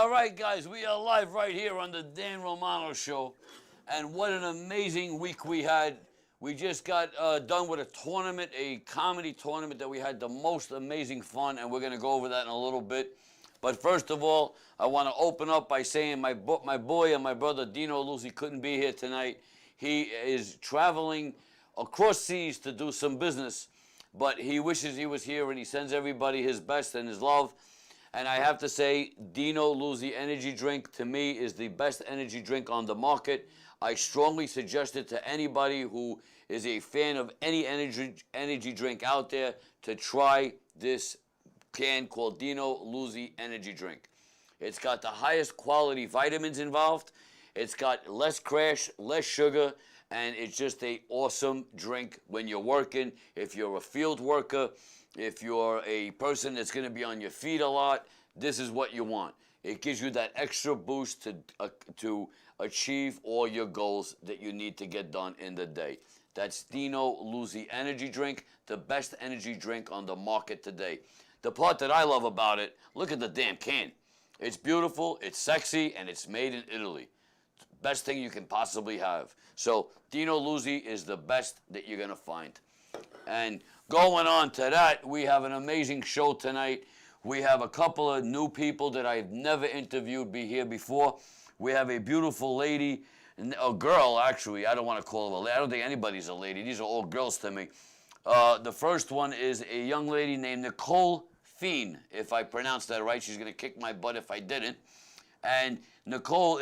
All right, guys, we are live right here on the Dan Romano Show. And what an amazing week we had. We just got done with a tournament, a comedy tournament that we had the most amazing fun, and we're going to go over that in a little bit. But first of all, I want to open up by saying my boy and my brother Dino Luzzi couldn't be here tonight. He is traveling across seas to do some business, but he wishes he was here, and he sends everybody his best and his love. And I have to say, Dino Luzzi energy drink, to me, is the best energy drink on the market. I strongly suggest it to anybody who is a fan of any energy drink out there to try this can called Dino Luzzi energy drink. It's got the highest quality vitamins involved. It's got less crash, less sugar, and it's just an awesome drink when you're working. If you're a field worker, if you're a person that's going to be on your feet a lot, this is what you want. It gives you that extra boost to achieve all your goals that you need to get done in the day. That's Dino Luzzi energy drink, the best energy drink on the market today. The part that I love about it, look at the damn can. It's beautiful, it's sexy, and it's made in Italy. Best thing you can possibly have. So Dino Luzzi is the best that you're going to find. And going on to that, we have an amazing show tonight. We have a couple of new people that I've never interviewed here before. We have a beautiful lady, a girl actually. I don't want to call her a lady. I don't think anybody's a lady. These are all girls to me. The first one is a young lady named Nicole Fien. If I pronounced that right, she's going to kick my butt if I didn't. And Nicole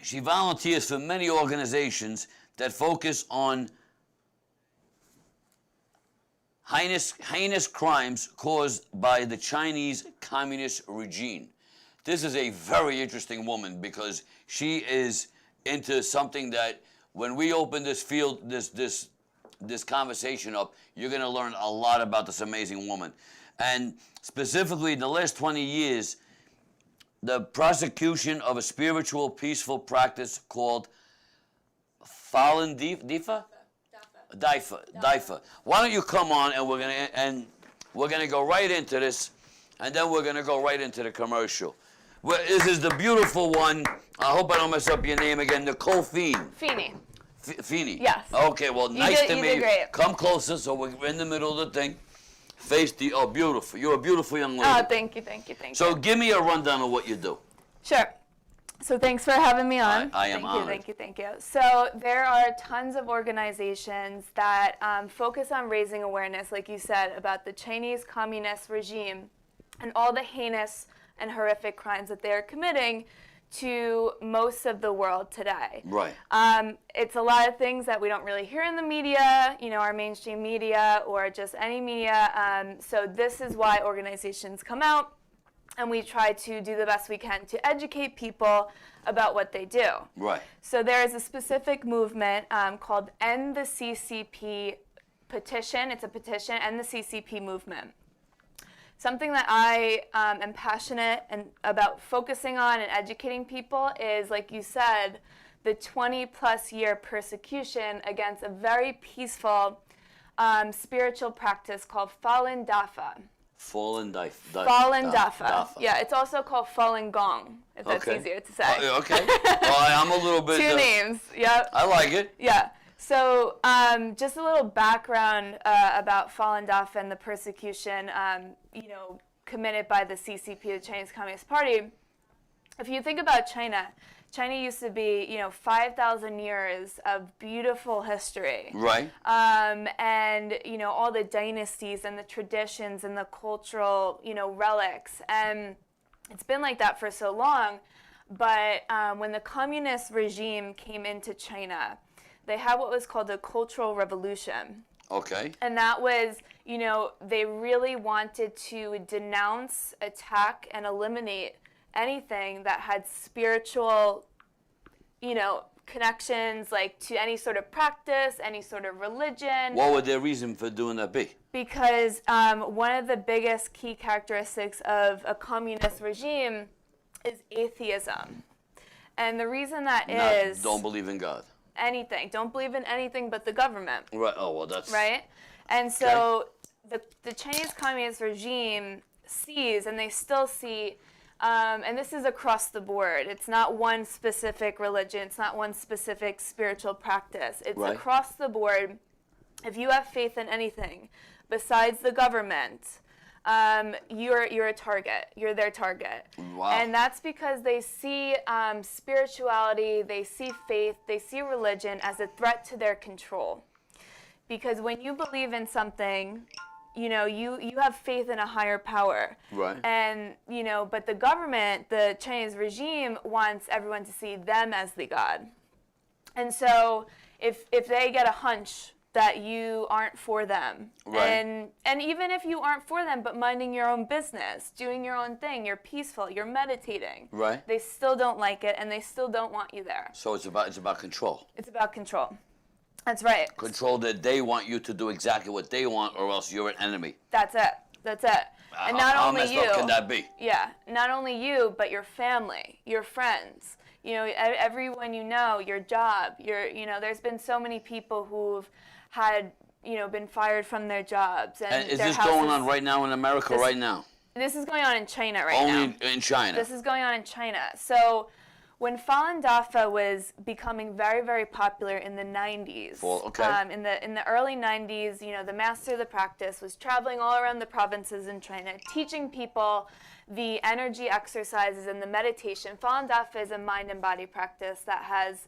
she volunteers for many organizations that focus on heinous crimes caused by the Chinese Communist regime. This is a very interesting woman because she is into something that when we open this field, this conversation up, you're going to learn a lot about this amazing woman. And specifically in the last 20 years, the prosecution of a spiritual, peaceful practice called Falun Dafa. Why don't you come on and we're gonna go right into this, and then we're gonna go right into the commercial. This is the beautiful one. I hope I don't mess up your name again. Nicole Fien. Feeney. Feeney. Yes. Okay. Well, nice to meet you. You did great. Come closer, so we're in the middle of the thing. Face the beautiful. You're a beautiful young lady. Oh, thank you. So give me a rundown of what you do. Sure. So thanks for having me on. I am honored. Thank you. So there are tons of organizations that focus on raising awareness, like you said, about the Chinese Communist regime and all the heinous and horrific crimes that they are committing to most of the world today. Right. It's a lot of things that we don't really hear in the media, our mainstream media or just any media. So this is why organizations come out, and we try to do the best we can to educate people about what they do. Right. So there is a specific movement called End the CCP petition. It's a petition, End the CCP movement. Something that I am passionate about focusing on and educating people is, like you said, the 20-plus year persecution against a very peaceful spiritual practice called Falun Dafa. Falun Dafa. Yeah, it's also called Falun Gong, if that's easier to say. Okay. Well, I'm a little bit... Two names, yep. I like it. Yeah. So just a little background about Falun Dafa and the persecution, committed by the CCP, the Chinese Communist Party. If you think about China used to be, 5,000 years of beautiful history. Right. And, all the dynasties and the traditions and the cultural, relics. And it's been like that for so long. But when the communist regime came into China, they had what was called the Cultural Revolution. Okay. And that was, they really wanted to denounce, attack, and eliminate anything that had spiritual, connections, like to any sort of practice, any sort of religion. What would their reason for doing that be? Because one of the biggest key characteristics of a communist regime is atheism. And the reason that is... Don't believe in God. Anything. Don't believe in anything but the government. Right. Oh, well, that's... Right? And so the Chinese Communist regime sees, and they still see, And this is across the board. It's not one specific religion. It's not one specific spiritual practice. It's Right. across the board. If you have faith in anything besides the government, you're a target. You're their target. Wow. And that's because they see spirituality, they see faith, they see religion as a threat to their control. Because when you believe in something, you have faith in a higher power. Right. And, but the government, the Chinese regime, wants everyone to see them as the God. And so if they get a hunch that you aren't for them, right. and even if you aren't for them, but minding your own business, doing your own thing, you're peaceful, you're meditating, right. they still don't like it, and they still don't want you there. So it's about control. It's about control. That's right. Control that they want you to do exactly what they want, or else you're an enemy. That's it. That's it. And not how only messed you. up can that be? Yeah. Not only you, but your family, your friends. Everyone your job. There's been so many people who've had, been fired from their jobs. And is this going on right now in America right now? This is going on in China right now. Only in China? This is going on in China. So when Falun Dafa was becoming very, very popular in the 90s, in the early 90s, the master of the practice was traveling all around the provinces in China, teaching people the energy exercises and the meditation. Falun Dafa is a mind and body practice that has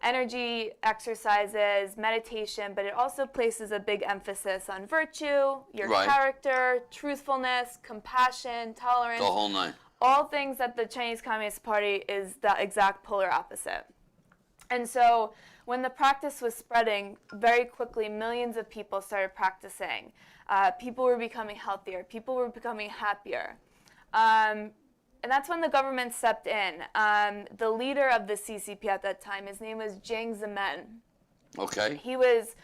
energy exercises, meditation, but it also places a big emphasis on virtue, your character, truthfulness, compassion, tolerance. The whole nine. All things that the Chinese Communist Party is the exact polar opposite. And so when the practice was spreading, very quickly millions of people started practicing. People were becoming healthier. People were becoming happier. And that's when the government stepped in. The leader of the CCP at that time, his name was Jiang Zemin. Okay. He was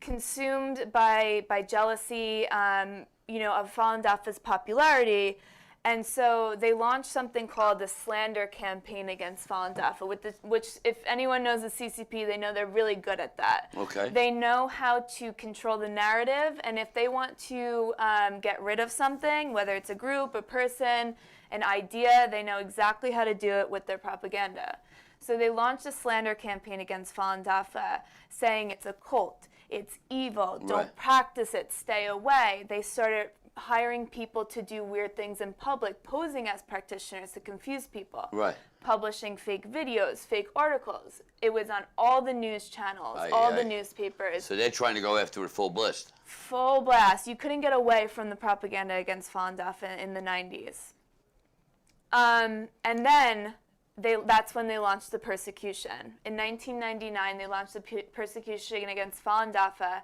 consumed by jealousy, of Falun Dafa's popularity. And so they launched something called the slander campaign against Falun Dafa, which if anyone knows the CCP, they know they're really good at that. Okay. They know how to control the narrative, and if they want to get rid of something, whether it's a group, a person, an idea, they know exactly how to do it with their propaganda. So they launched a slander campaign against Falun Dafa, saying it's a cult, it's evil, don't practice it, stay away. They started hiring people to do weird things in public, posing as practitioners to confuse people. Right. Publishing fake videos, fake articles. It was on all the news channels, the newspapers. So they're trying to go after it full blast. Full blast. You couldn't get away from the propaganda against Falun Dafa in the 90s. And then that's when they launched the persecution. In 1999, they launched the persecution against Falun Dafa,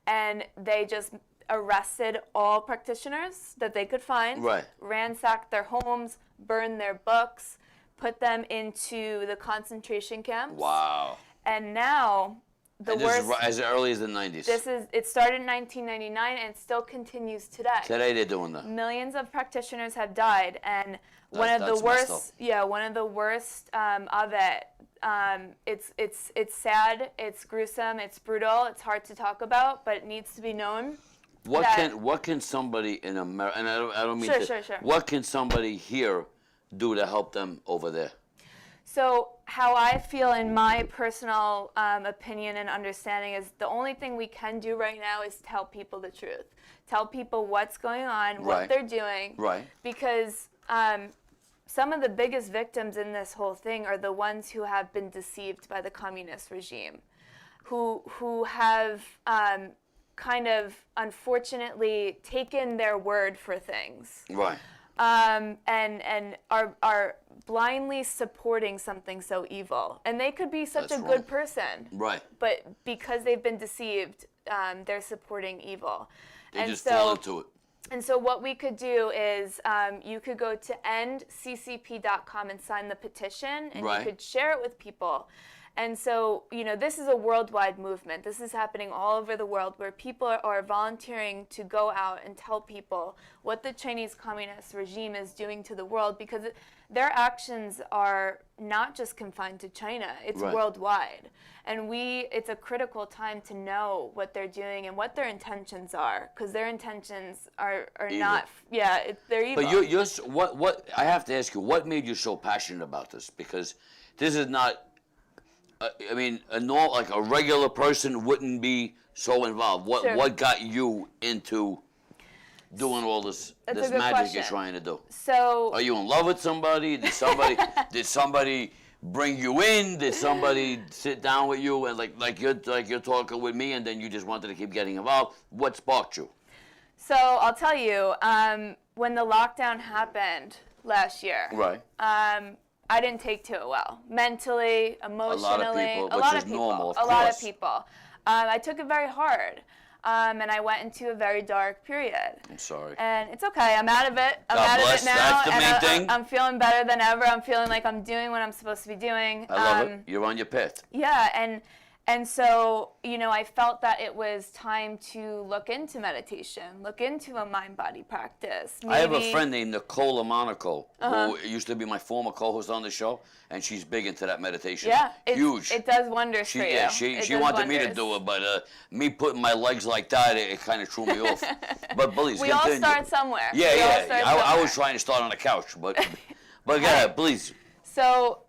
and they just arrested all practitioners that they could find, ransacked their homes, burned their books, put them into the concentration camps. Wow. And now the worst. As early as the 90s. It started in 1999 and it still continues today. Today they're doing that. Millions of practitioners have died, and one of the worst of it. It's sad, it's gruesome, it's brutal, it's hard to talk about, but it needs to be known. What can somebody in America, and I don't mean Sure. what can somebody here do to help them over there? So how I feel, in my personal opinion and understanding, is the only thing we can do right now is tell people the truth. Tell people what's going on, what they're doing. Right. Because some of the biggest victims in this whole thing are the ones who have been deceived by the communist regime, who have kind of unfortunately taken their word for things. Right. And are blindly supporting something so evil. And they could be such a good person. Right. But because they've been deceived, they're supporting evil. They just fall into it. And so what we could do is you could go to endccp.com and sign the petition, and you could share it with people. And so, this is a worldwide movement. This is happening all over the world where people are volunteering to go out and tell people what the Chinese Communist regime is doing to the world, because their actions are not just confined to China. It's worldwide. And it's a critical time to know what they're doing and what their intentions are, because their intentions are not, they're evil. But what I have to ask you, what made you so passionate about this? Because this is not, a regular person wouldn't be so involved. What got you into doing all this magic you're trying to do? So, are you in love with somebody? Did somebody bring you in? Did somebody sit down with you and like you're talking with me, and then you just wanted to keep getting involved? What sparked you? So I'll tell you, when the lockdown happened last year, right? I didn't take to it well, mentally, emotionally. A lot of people. I took it very hard. And I went into a very dark period. I'm sorry. And it's okay. I'm out of it. I'm God out bless. of it now. That's the main thing. I'm feeling better than ever. I'm feeling like I'm doing what I'm supposed to be doing. I love it. You're on your path. Yeah, and so, I felt that it was time to look into meditation, look into a mind-body practice. I have a friend named Nicole Monaco, who used to be my former co-host on the show, and she's big into that meditation. Yeah, huge. It does wonders for you. Yeah, she wanted me to do it, but me putting my legs like that, it kind of threw me off. But please, we all start somewhere. Yeah. I was trying to start on the couch, but go ahead, please. So,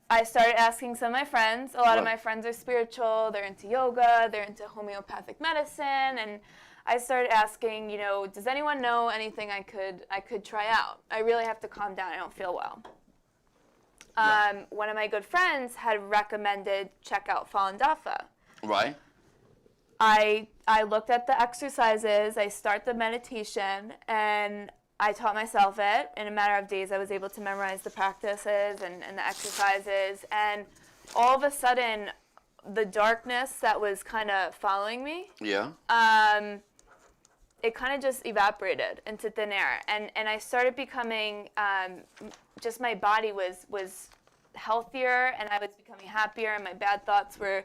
I started asking some of my friends. A lot of my friends are spiritual. They're into yoga. They're into homeopathic medicine. And I started asking, does anyone know anything I could try out? I really have to calm down. I don't feel well. One of my good friends had recommended check out Falun Dafa. Right. I looked at the exercises. I start the meditation, and I taught myself it. In a matter of days, I was able to memorize the practices and the exercises. And all of a sudden, the darkness that was kind of following me, it kind of just evaporated into thin air. And I started becoming, just my body was healthier, and I was becoming happier, and my bad thoughts were,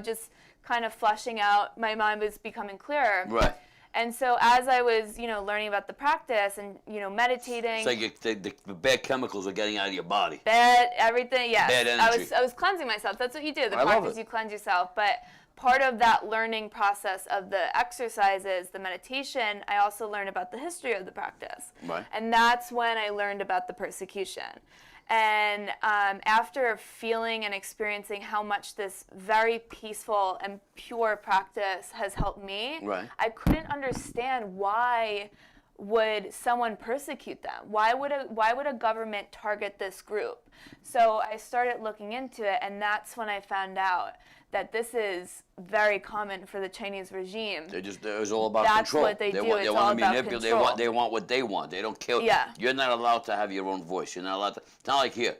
just kind of flushing out. My mind was becoming clearer. Right. And so as I was, learning about the practice and, meditating. It's like the bad chemicals are getting out of your body. Bad, everything, yes. Bad energy. I was cleansing myself. That's what you do. The I love practice, it. you cleanse yourself. But part of that learning process of the exercises, the meditation, I also learned about the history of the practice. Right. And that's when I learned about the persecution. And after feeling and experiencing how much this very peaceful and pure practice has helped me, I couldn't understand why would someone persecute them? Why would a government target this group? So I started looking into it, and that's when I found out that this is very common for the Chinese regime. It's all about That's control. What they do. Want, it's they all want to about manipulate. control. They want what they want. They don't care. Yeah. You're not allowed to have your own voice. You're not allowed to. It's not like here.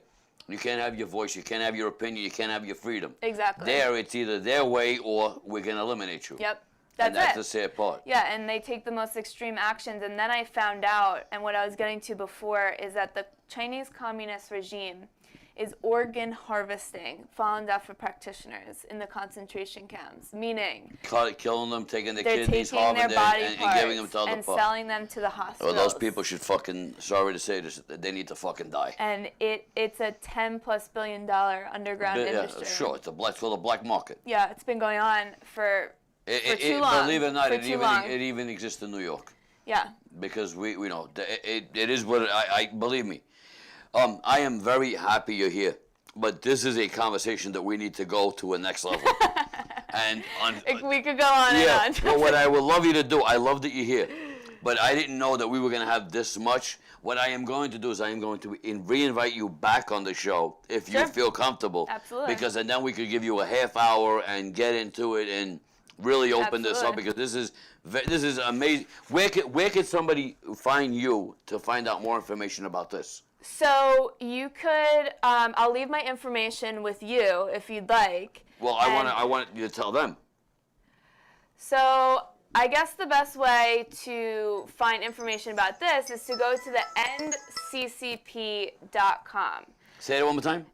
You can't have your voice. You can't have your opinion. You can't have your freedom. Exactly. There, it's either their way or we're going to eliminate you. Yep. That's the sad part. Yeah, and they take the most extreme actions. And then I found out, and what I was getting to before, is that the Chinese Communist regime is organ harvesting Falun Dafa practitioners in the concentration camps, meaning killing them, taking the they're kidneys, taking their body and parts giving them to other and parts. selling them to the hospitals. Well, those people should fucking, sorry to say this, they need to fucking die. And it's a $10+ billion underground industry. Sure, it's called a black market. Yeah, it's been going on for too long. Believe it or not, it even exists in New York. Yeah. Because we know it is what I believe me. I am very happy you're here, but this is a conversation that we need to go to a next level. And we could go on and on. Well, what I would love you to do, I love that you're here, but I didn't know that we were going to have this much. What I am going to do is I am going to re-invite you back on the show if you feel comfortable. Absolutely. Because then we could give you a half hour and get into it and really open this up, because this is amazing. Where could somebody find you to find out more information about this? So you could, I'll leave my information with you if you'd like. Well, I want you to tell them. So I guess the best way to find information about this is to go to the endccp.com. Say it one more time.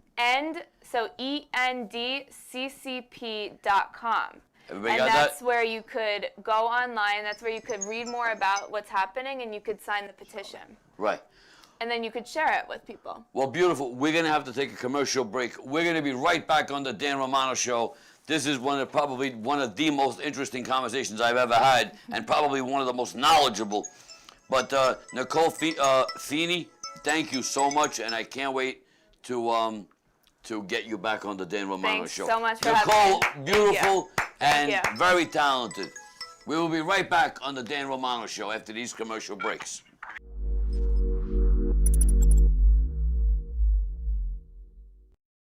So ENDCCP.com. Everybody And got that's that? where you could go online. That's where you could read more about what's happening, and you could sign the petition. Right. And then you could share it with people. Well, beautiful. We're going to have to take a commercial break. We're going to be right back on the Dan Romano Show. This is probably one of the most interesting conversations I've ever had, and probably one of the most knowledgeable. But Nicole Feeney, thank you so much, and I can't wait to get you back on the Dan Romano Thanks Show. so much for having me. Nicole, beautiful and Thank you. very talented. We will be right back on the Dan Romano Show after these commercial breaks.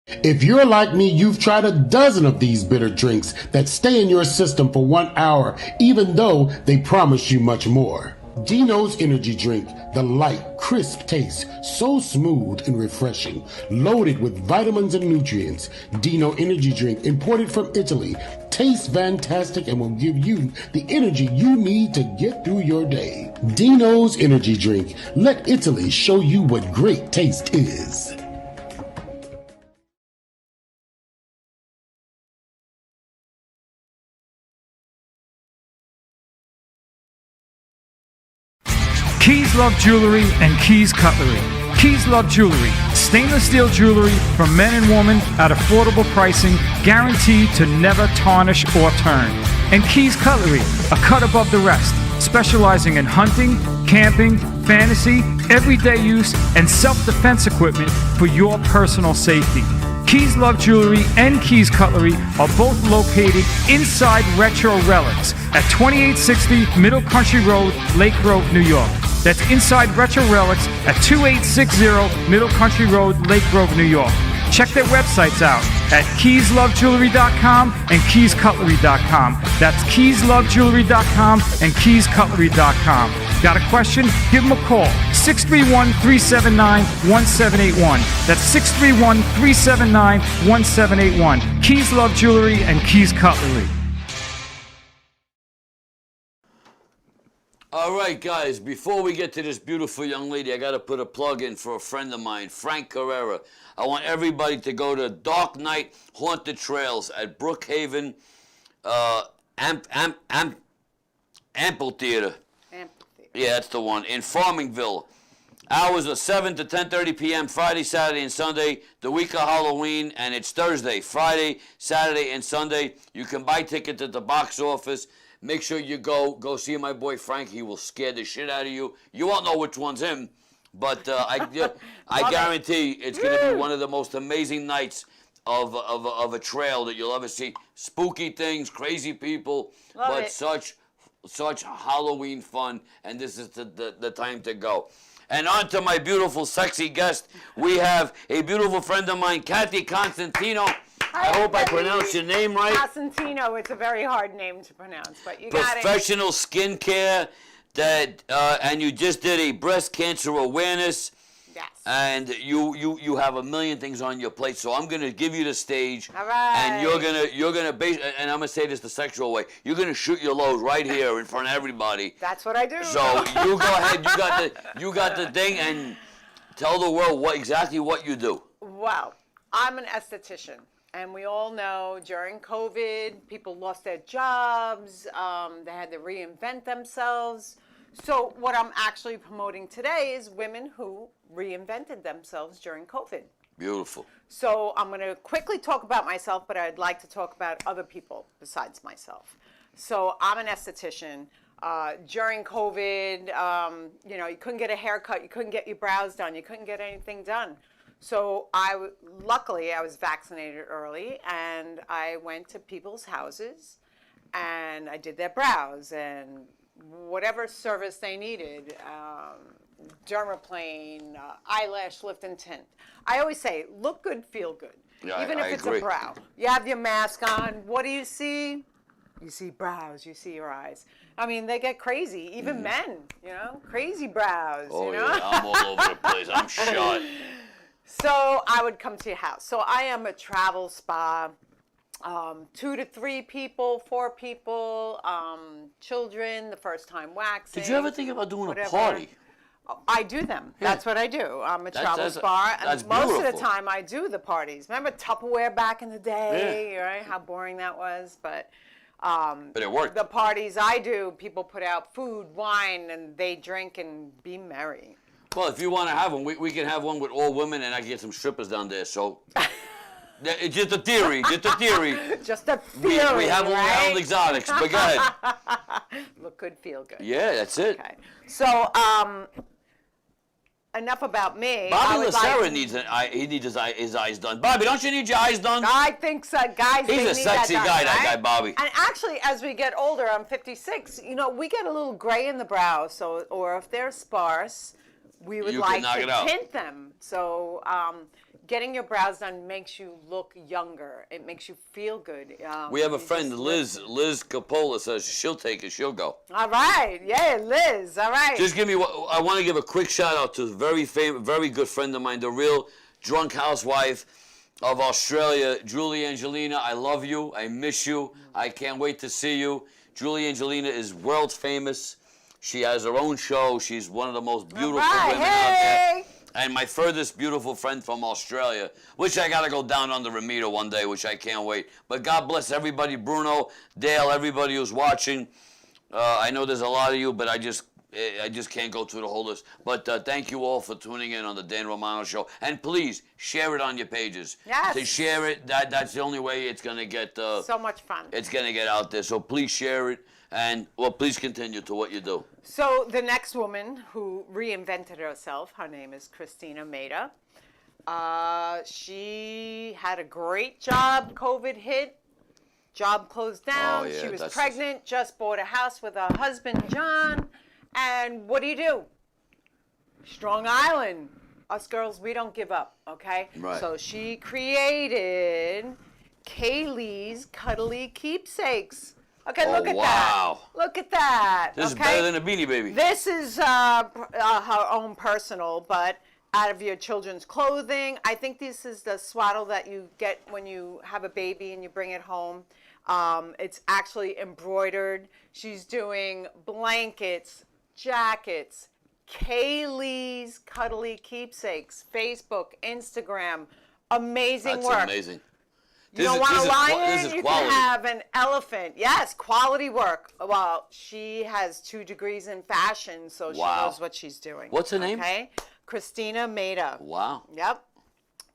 If you're like me, you've tried a dozen of these bitter drinks that stay in your system for 1 hour, even though they promise you much more. Dino's Energy Drink, the light, crisp taste, so smooth and refreshing, loaded with vitamins and nutrients. Dino Energy Drink, imported from Italy, tastes fantastic and will give you the energy you need to get through your day. Dino's Energy Drink. Let Italy show you what great taste is. Keys Love Jewelry and Keys Cutlery. Keys Love Jewelry, stainless steel jewelry for men and women at affordable pricing, guaranteed to never tarnish or turn. And Keys Cutlery, a cut above the rest, specializing in hunting, camping, fantasy, everyday use, and self-defense equipment for your personal safety. Keys Love Jewelry and Keys Cutlery are both located inside Retro Relics at 2860 Middle Country Road, Lake Grove, New York. That's inside Retro Relics at 2860 Middle Country Road, Lake Grove, New York. Check their websites out at keyslovejewelry.com and keyscutlery.com. That's keyslovejewelry.com and keyscutlery.com. Got a question? Give them a call. 631-379-1781. That's 631-379-1781. Keys Love Jewelry and Keys Cutlery. All right, guys, before we get to this beautiful young lady, I got to put a plug in for a friend of mine, Frank Carrera. I want everybody to go to Dark Night Haunted Trails at Brookhaven Amphitheater. Yeah, that's the one, in Farmingville. Hours are 7 to 10:30 p.m. Friday, Saturday, and Sunday. The week of Halloween, and it's Thursday, Friday, Saturday, and Sunday. You can buy tickets at the box office. Make sure you go see my boy Frank. He will scare the shit out of you. You won't know which one's him, but I guarantee it's going to be one of the most amazing nights of a trail that you'll ever see. Spooky things, crazy people, but such Halloween fun, and this is the time to go. And on to my beautiful, sexy guest. We have a beautiful friend of mine, Kathy Constantino. I hope I pronounced your name right. Constantino, it's a very hard name to pronounce, but you got it. Professional skincare, and you just did a breast cancer awareness. Yes. And you have a million things on your plate, so I'm gonna give you the stage. All right. And you're gonna base, and I'm gonna say this the sexual way. You're gonna shoot your load right here in front of everybody. That's what I do. So you go ahead. You got the thing, and tell the world exactly what you do. Well, I'm an esthetician. And we all know during COVID, people lost their jobs. They had to reinvent themselves. So what I'm actually promoting today is women who reinvented themselves during COVID. Beautiful. So I'm going to quickly talk about myself, but I'd like to talk about other people besides myself. So I'm an esthetician. During COVID, you couldn't get a haircut, you couldn't get your brows done, you couldn't get anything done. So luckily I was vaccinated early, and I went to people's houses and I did their brows and whatever service they needed, dermaplane, eyelash lift and tint. I always say, look good, feel good. Yeah, even I if it's agree. a brow. You have your mask on, what do you see? You see brows, you see your eyes. I mean, they get crazy, even men, crazy brows, Oh yeah, I'm all over the place. I'm shot. So I would come to your house. So I am a travel spa, 2 to 3 people, 4 people, children, the first time waxing. Did you ever think about doing whatever. a party? I do them. That's what I do. I'm a travel that's- spa, and that's most of the beautiful. time I do the parties. Remember Tupperware back in the day, right? How boring that was, but it worked. the parties I do, people put out food, wine, and they drink and be merry. Well, if you want to have one, we can have one with all women, and I can get some strippers down there. So, it's just a theory. Just a theory. Just a We theory, have all right? the exotics. But go ahead. Look good, feel good. Yeah, that's it. Okay. So, enough about me. I Bobby would Lacerda like- needs he needs his eyes done. Bobby, don't you need your eyes done? I think so, guys. He's they a need sexy that done, guy, that right? guy, Bobby. And actually, as we get older, I'm 56. You know, we get a little gray in the brows, so or if they're sparse, we would You can like knock to it out. tint them. So, getting your brows done makes you look younger. It makes you feel good. We have a you friend, just- Liz Capola, says she'll take it, she'll go. All right, yeah, Liz. All right. Just give me I want to give a quick shout out to a very good friend of mine, the real drunk housewife of Australia, Julie Angelina. I love you. I miss you. I can't wait to see you. Julie Angelina is world famous. She has her own show. She's one of the most beautiful right, women out there. hey. And my furthest beautiful friend from Australia, which I got to go down on the Ramita one day, which I can't wait. But God bless everybody, Bruno, Dale, everybody who's watching. I know there's a lot of you, but I just can't go through the whole list. But thank you all for tuning in on the Dan Romano Show. And please, share it on your pages. Yes. To share it, that's the only way it's going to get... So much fun. It's going to get out there. So please share it. And, well, please continue to what you do. So the next woman who reinvented herself, her name is Christina Maida. She had a great job. COVID hit. Job closed down. Oh, yeah, she was that's- pregnant. Just bought a house with her husband, John. And what do? Strong Island. Us girls, we don't give up, okay? Right. So she created Kaylee's Cuddly Keepsakes. Okay, Oh, look at wow. that. Look at that. This is okay? better than a Beanie Baby. This is her own personal, but out of your children's clothing. I think this is the swaddle that you get when you have a baby and you bring it home. It's actually embroidered. She's doing blankets, jackets, Kaylee's Cuddly Keepsakes, Facebook, Instagram. Amazing That's work. amazing. You don't want a this lion, is you quality. can have an elephant. Yes, quality work. Well, she has 2 degrees in fashion, so she Wow. knows what she's doing. What's her name? Okay, Christina Maida. Wow. Yep.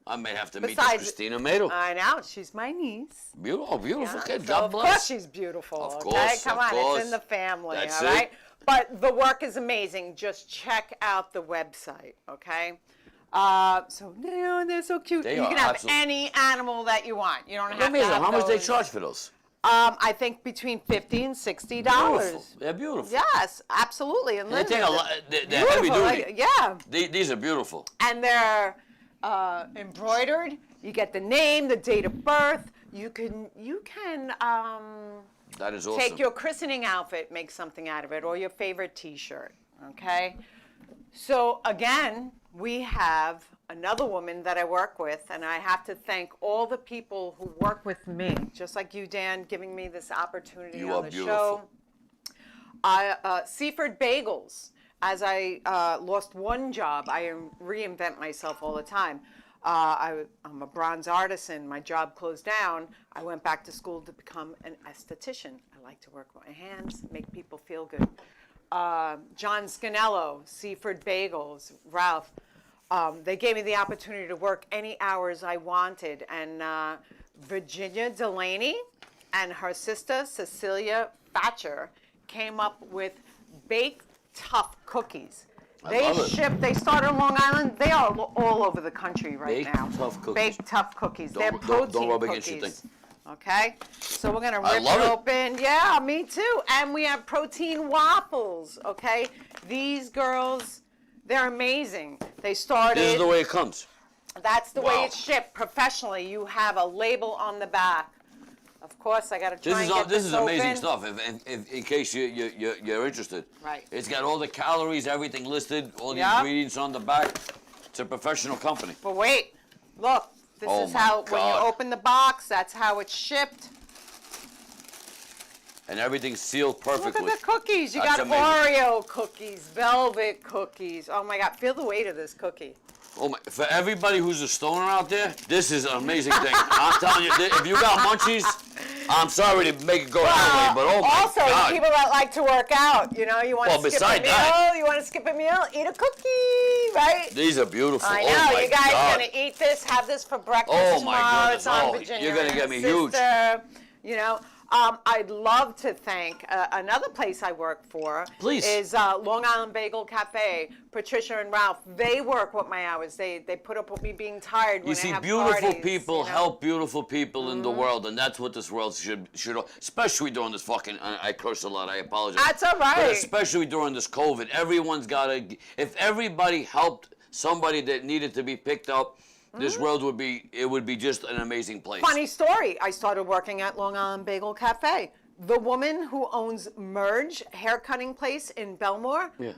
I may have to meet this Besides- Christina Maida. I know, she's my niece. Beautiful, beautiful kid. So God of bless. course she's beautiful. Of okay, course, come of on, course. it's in the family. That's all it. right. But the work is amazing. Just check out the website. Okay. So they're so cute. They you are can have absolute- any animal that you want. You don't have Let me to ask have how much they those. charge for those? I think between $50 and $60. Beautiful. They're beautiful. Yes, absolutely. And They take a lot. They're heavy beautiful. duty. Like, yeah, These are beautiful. and they're embroidered. You get the name, the date of birth. You can That is awesome. take your christening outfit, make something out of it, or your favorite T-shirt. Okay. So again, we have another woman that I work with, and I have to thank all the people who work with me, just like you, Dan, giving me this opportunity You on are the beautiful. show. Seaford Bagels. As I lost one job, I reinvent myself all the time. I'm a bronze artisan. My job closed down. I went back to school to become an esthetician. I like to work with my hands, make people feel good. John Scanello, Seaford Bagels, Ralph. They gave me the opportunity to work any hours I wanted. And Virginia Delaney and her sister, Cecilia Thatcher, came up with baked tough cookies. I love it. They started on Long Island. They are all over the country right Baked now. tough cookies. Baked tough cookies. They're Don't protein rub against your cookies. thing. Okay, so we're gonna I rip love it it. open. Yeah, me too. And we have protein waffles. Okay, these girls, they're amazing. They started. This is the way it comes. That's the way Wow. it's shipped professionally. You have a label on the back. Of course, I gotta try and get This is amazing open. stuff. If in case you're interested. Right. It's got all the calories, everything listed, all the Yep. ingredients on the back. It's a professional company. But wait, look. This Oh is my how when you God. open the box. That's how it's shipped. and everything's sealed perfectly. Look at the cookies. You That's got amazing. Oreo cookies, velvet cookies. Oh my God, feel the weight of this cookie. Oh my, for everybody who's a stoner out there, this is an amazing thing. I'm telling you, if you got munchies, I'm sorry to make it go that way, but oh my also, God. people that like to work out, you know, you want to skip a beside meal, that- you want to skip a meal, eat a cookie, right? These are beautiful. I Oh know, my you guys God. gonna eat this, have this for breakfast Oh, my tomorrow. goodness. It's on Oh, Virginia you're gonna and get me huge. sister, you know. I'd love to thank another place I work for. Please. Is Long Island Bagel Cafe. Patricia and Ralph. They work with my hours. They put up with me being tired when You see, I have beautiful parties, people you know? help beautiful people in the world, and that's what this world should, especially during this fucking, I curse a lot, I apologize. That's all right. But especially during this COVID, everyone's got to, if everybody helped somebody that needed to be picked up, this world would be, it would be just an amazing place. Funny story. I started working at Long Island Bagel Cafe. The woman who owns Merge Hair Cutting Place in Belmore. Yeah.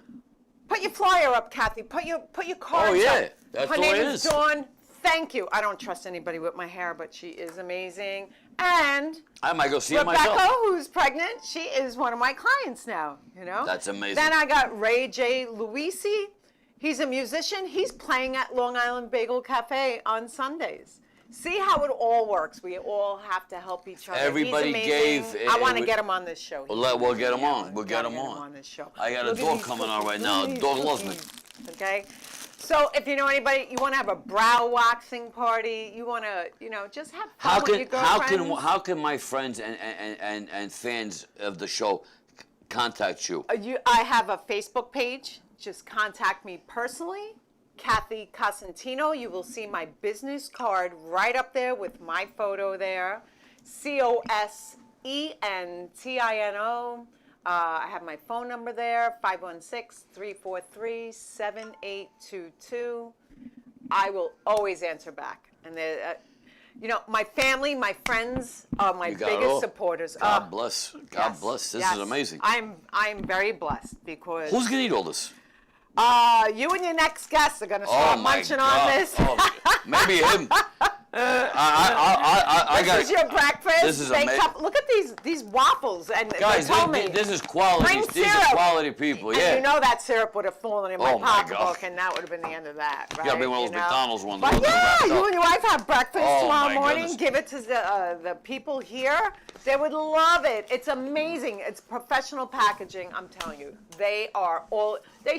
Put your flyer up, Kathy. Put your cards Oh, yeah. up. That's Her the way name it is is. Dawn. Thank you. I don't trust anybody with my hair, but she is amazing. And I might go see it Rebecca, myself. who's pregnant, she is one of my clients now. You know. That's amazing. Then I got Ray J. Luisi. He's a musician. He's playing at Long Island Bagel Cafe on Sundays. See how it all works. We all have to help each other. Everybody He's gave, amazing. I want to we- get him on this show. We'll get him on. We'll get Gotta him on. this show. I got a Look at dog these coming on right cookies. now. Look at The dog these loves me. cookies. Okay. So if you know anybody, you want to have a brow waxing party, you want to, you know, just have fun with your girlfriends. How can my friends and fans of the show contact you? I have a Facebook page. Just contact me personally, Kathy Cosentino. You will see my business card right up there with my photo there. Cosentino. I have my phone number there, 516-343-7822. I will always answer back. And you know, my family, my friends are my You got it all. biggest supporters. God bless. God Yes, bless. This yes. is amazing. I'm very blessed because Who's gonna eat all this? you and your next guest are gonna Oh start my munching God. on this. Oh, maybe him. I This got is your breakfast. This is They amazing. come- Look at these waffles, and Guys, they told me this is quality. bring These are syrup. quality people. And Yeah. you know that syrup would have fallen in my Oh, my God. pocketbook, and that would have been the end of that. Right? gotta bring one of those You know? McDonald's ones. But the ones that yeah, wrapped you up. and your wife have breakfast Oh, tomorrow my morning. goodness. Give it to the people here. They would love it. It's amazing. It's professional packaging. I'm telling you, they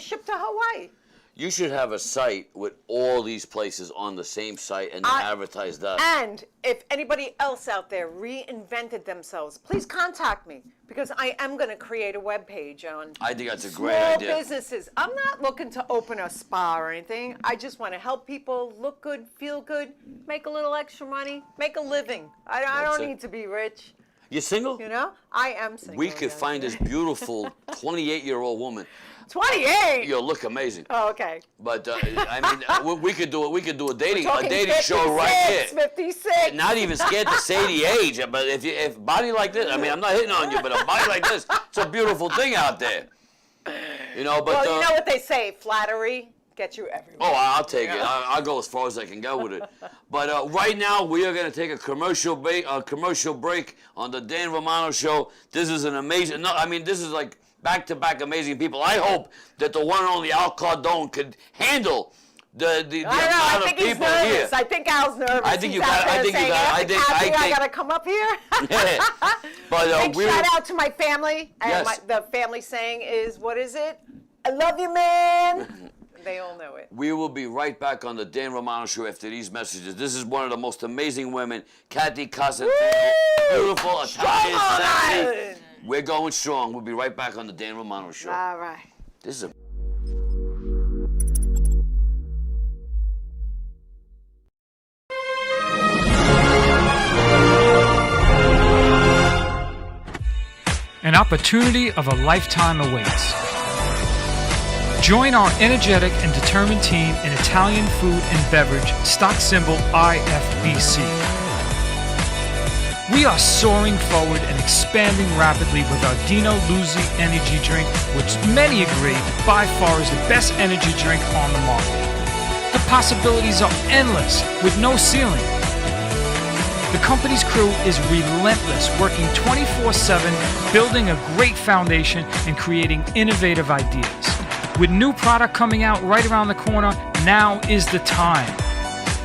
ship to Hawaii. You should have a site with all these places on the same site and then advertise that. And if anybody else out there reinvented themselves, please contact me because I am going to create a webpage on I think that's a great small idea. businesses. I'm not looking to open a spa or anything. I just want to help people look good, feel good, make a little extra money, make a living. I That's don't it. need to be rich, You single? you know? I am single. We could yes. find this beautiful 28-year-old woman. 28. You'll look amazing. Oh, okay. But I mean, we could do it. We could do a dating Talking show right 56, here. 56. Not even scared to say the age, but if body like this, I mean, I'm not hitting on you, but a body like this, it's a beautiful thing out there. You know, but Well, you know what they say, flattery gets you everywhere. oh, I'll take it. I'll go as far as I can go with it. But right now, we are going to take a commercial break on the Dan Romano Show. This is an amazing. No, I mean, this is like back-to-back amazing people. I hope that the one and only Al Cardone could handle the I don't know. I amount think of he's people here. nervous. I think Al's nervous. I think He's you out got- I there think you saying, got- I "After think- Kathy, I think- gotta come up here. But Big we shout out to my family. And Yes. the family saying is, what is it? I love you, man. They all know it. We will be right back on the Dan Romano Show after these messages. This is one of the most amazing women, Kathy Cosentino, beautiful, Italian, Long sexy. Island. We're going strong. We'll be right back on the Dan Romano Show. All right. This is a An opportunity of a lifetime awaits. Join our energetic and determined team in Italian food and beverage, stock symbol IFBC. We are soaring forward and expanding rapidly with our Dino Luzzi energy drink, which many agree by far is the best energy drink on the market. The possibilities are endless with no ceiling. The company's crew is relentless, working 24/7, building a great foundation and creating innovative ideas. With new product coming out right around the corner, now is the time.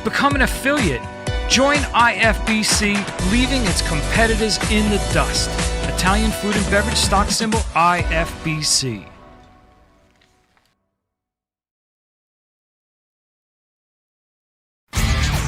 Become an affiliate. Join IFBC, leaving its competitors in the dust. Italian food and beverage stock symbol IFBC.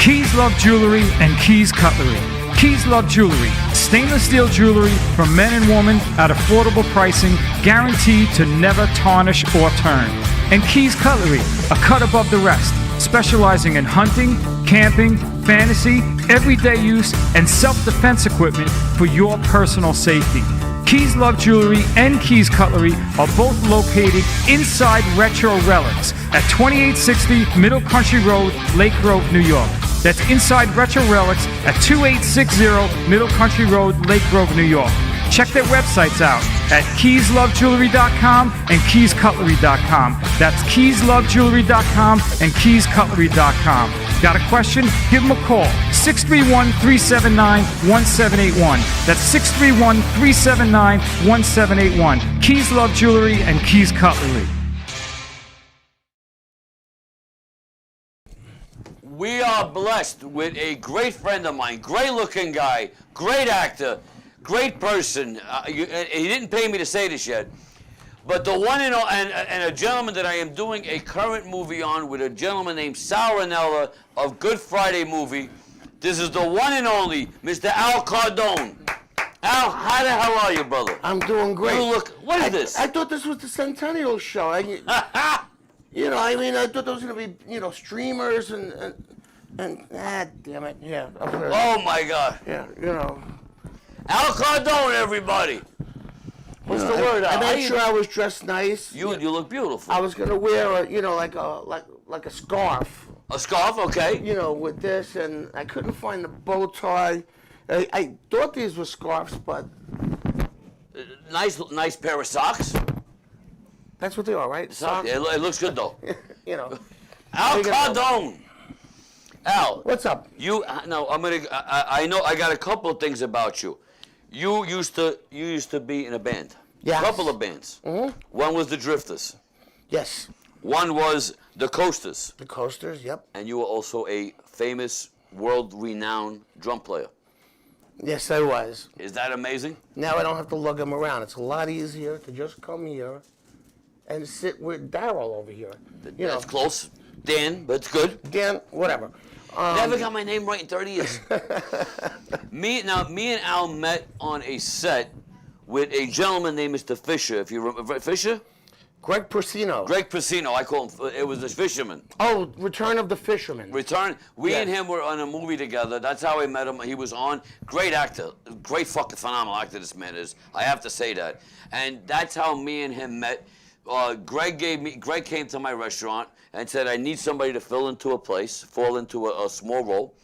Keys Love Jewelry and Keys Cutlery. Keys Love Jewelry, stainless steel jewelry for men and women at affordable pricing, guaranteed to never tarnish or turn. And Keys Cutlery, a cut above the rest, specializing in hunting, camping, fantasy, everyday use, and self-defense equipment for your personal safety. Keys Love Jewelry and Keys Cutlery are both located inside Retro Relics at 2860 Middle Country Road, Lake Grove, New York. That's inside Retro Relics at 2860 Middle Country Road, Lake Grove, New York. Check their websites out at keyslovejewelry.com and keyscutlery.com. That's keyslovejewelry.com and keyscutlery.com. Got a question? Give them a call. 631-379-1781. That's 631-379-1781. Keys Love Jewelry and Keys Cutlery. We are blessed with a great friend of mine, great looking guy, great actor, great person. He didn't pay me to say this yet, but the one and a gentleman that I am doing a current movie on with a gentleman named Sal Ranella of Good Friday Movie. This is the one and only Mr. Al Cardone. Al, how the hell are you, brother? I'm doing great. You look, what is this? I thought this was the Centennial show. I thought there was going to be, streamers and damn it, yeah. Oh my God. Yeah, Al Cardone, everybody. What's the word, Al? I made sure I was dressed nice. You look beautiful. I was going to wear like a scarf. A scarf, okay. With this, and I couldn't find the bow tie. I thought these were scarves, but Nice pair of socks. that's what they are, right? Socks. It looks good though. Al There you go. Cardone. Al, What's up? I know I got a couple of things about you. You used to be in a band. Yes. A couple of bands. Mm-hmm. One was the Drifters. Yes. One was the Coasters. The Coasters, yep. And you were also a famous, world-renowned drum player. Yes, I was. Is that amazing? Now I don't have to lug them around. It's a lot easier to just come here and sit with Daryl over here. That's close. Dan, but it's good. Dan, whatever. Never got my name right in 30 years. Me and Al met on a set with a gentleman named Mr. Fisher. If you remember Fisher? Greg Persino. Greg Persino, I call him. It was the fisherman. Oh, Return of the Fisherman. We and him were on a movie together. That's how I met him. He was on. Great actor. Great fucking phenomenal actor this man is. I have to say that. And that's how me and him met. Greg came to my restaurant and said, I need somebody to fall into a small role.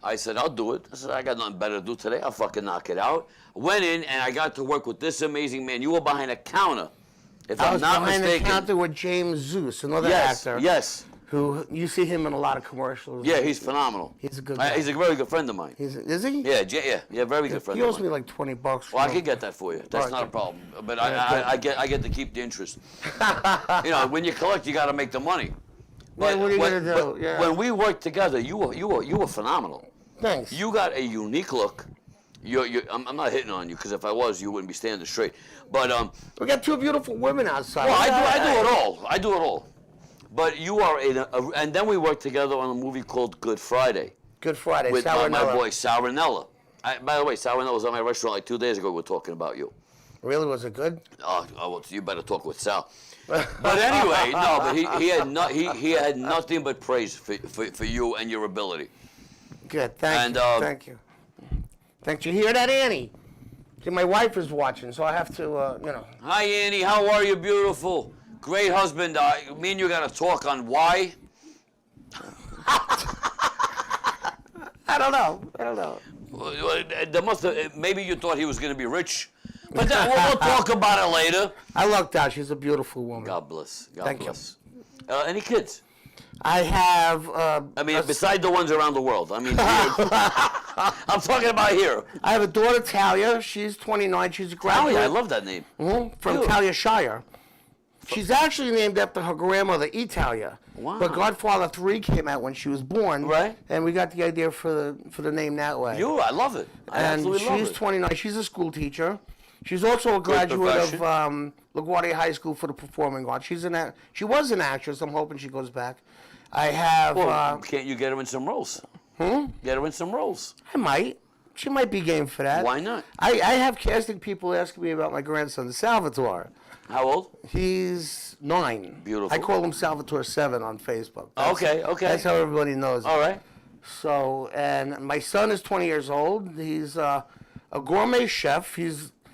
I said, I'll do it. I said, I got nothing better to do today. I'll fucking knock it out. Went in and I got to work with this amazing man. You were behind a counter. If I I'm was not behind mistaken. the counter with James Zeus, another Yes, actor. yes. Who you see him in a lot of commercials. Yeah, he's phenomenal. He's a good guy. He's a very good friend of mine. Is he? Yeah, very good friend He of owes mine. me like $20. Well, I can get that for you. That's All right, not a good. problem. But Yeah, I get to keep the interest. When you collect, you got to make the money. Yeah, what are you gonna do? Yeah. When we worked together, you were phenomenal. Thanks. You got a unique look. I'm not hitting on you because if I was, you wouldn't be standing straight. But We got two beautiful women outside. well, I do it all. I do it all. But you are and then we worked together on a movie called Good Friday. Good Friday. With Sal my Ranella. boy Sal Ranella. By the way, Sal Ranella was at my restaurant like 2 days ago. We were talking about you. Really, was it good? Oh, well, you better talk with Sal. But anyway, no. But he had nothing but praise for you and your ability. Good. Thank you. Thank you. Thanks. You hear that, Annie? See, my wife is watching, so I have to, Hi, Annie. How are you, beautiful? Great husband. Me and you got to talk on why. I don't know. There must have, maybe you thought he was going to be rich, but we'll talk about it later. I lucked out. She's a beautiful woman. God bless. God Thank bless. Any kids? I have. I mean, beside the ones around the world. I mean, I'm talking about here. I have a daughter, Talia. She's 29. She's a graduate. Talia, I love that name. From Ew. Talia Shire. She's actually named after her grandmother, Italia. Wow. But Godfather 3 came out when she was born. Right. And we got the idea for the name that way. I love it. I And absolutely love she's it. 29. She's a school teacher. She's also a graduate of LaGuardia High School for the Performing Arts. She was an actress. I'm hoping she goes back. I have. Well, can't you get her in some roles? Get her in some roles. I might. She might be game for that. Why not? I have casting people asking me about my grandson, Salvatore. How old? He's 9. Beautiful. I call him Salvatore 7 on Facebook. Okay. That's how everybody knows. All right. So, and my son is 20 years old. He's a gourmet chef. He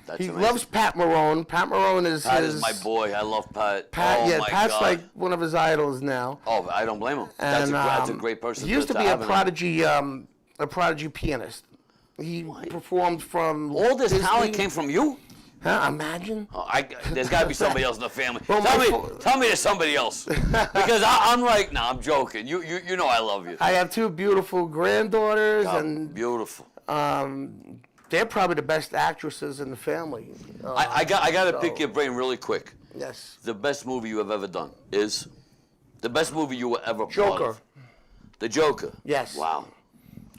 amazing. loves Pat Marone. Pat Marone is Pat his. is my boy. I love Pat. Pat, oh my Pat's God. like one of his idols now. Oh, I don't blame him. And, That's a great person. He used to be have a in prodigy pianist. He performed from. All this Disney. talent came from you? Huh? Imagine. Oh, there's got to be somebody else in the family. Well, tell me there's somebody else. Because I'm like, no, I'm joking. You know I love you. I have 2 beautiful granddaughters, Oh, and beautiful. they're probably the best actresses in the family. I got to pick your brain really quick. Yes. The best movie you have ever done is the best movie you were ever part Joker. of. The Joker. Yes. Wow.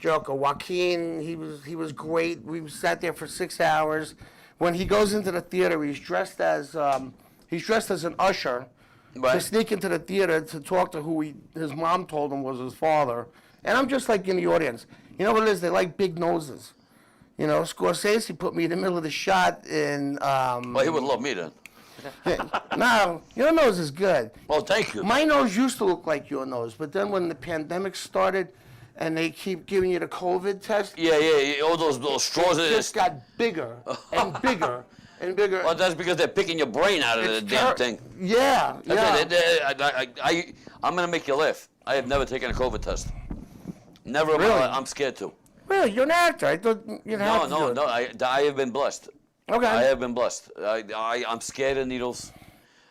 Joker. Joaquin, he was great. We sat there for 6 hours. When he goes into the theater, he's dressed as an usher to Right. sneak into the theater to talk to who his mom told him was his father. And I'm just like in the audience. You know what it is? They like big noses. You know, Scorsese put me in the middle of the shot in. Well, he would love me then. No, your nose is good. Well, thank you. My nose used to look like your nose, but then when the pandemic started and they keep giving you the COVID test, Yeah. All those little straws in it it. just got bigger and bigger and bigger. Well, that's because they're picking your brain out of the It's damn thing. Yeah, yeah. I'm going to make you laugh. I have never taken a COVID test. Never in my Really? life. I'm scared to. Really, you're an actor. I thought you'd have to do it. No. I have been blessed. Okay. I have been blessed. I'm scared of needles.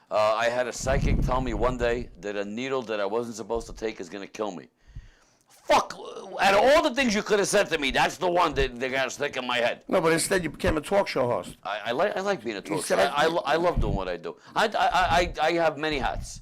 I had a psychic tell me one day that a needle that I wasn't supposed to take is going to kill me. Fuck. Out of all the things you could have said to me, that's the one that they got to stick in my head. No, but instead you became a talk show host. I like being a talk show. said I love doing what I do. I have many hats.